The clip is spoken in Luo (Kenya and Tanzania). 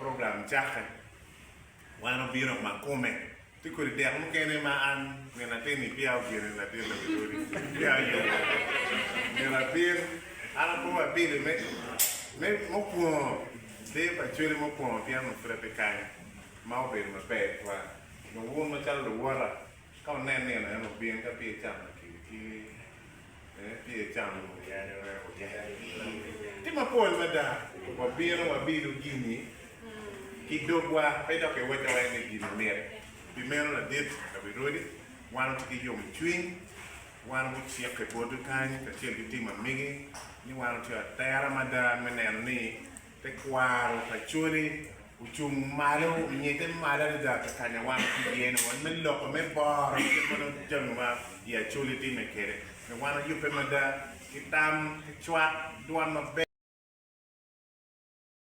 program jacket wana biro makome tikuri dia mukene ma an ngena teni pia ubiri na teni biduri pia yo ngena bir ala ko abiri me mokuo de pa churi mokuo pia no frepe kai ma obiri ma pe wa no won ma chalo wara ka nene na no bien ka pia chama ki pia chama ya ti ma pol ma da ko biro ma biru gini Kidogwa, peda ke weta wene gino mere. Primero la dit, la virodi, wana tiki yomi chwing, wana muchi ya ke bodu kanyi, ka chiel ki tima mingi, ni wana tia tayara mada menen ni, te kwaro, ka churi, uchung malo, nyete mala da ka kanya wana ki yene, wana me loko, me baro, ki mono janguma, ya chuli ti me kere. Wana yupe mada, ki tam, ki chwat, duan ma be.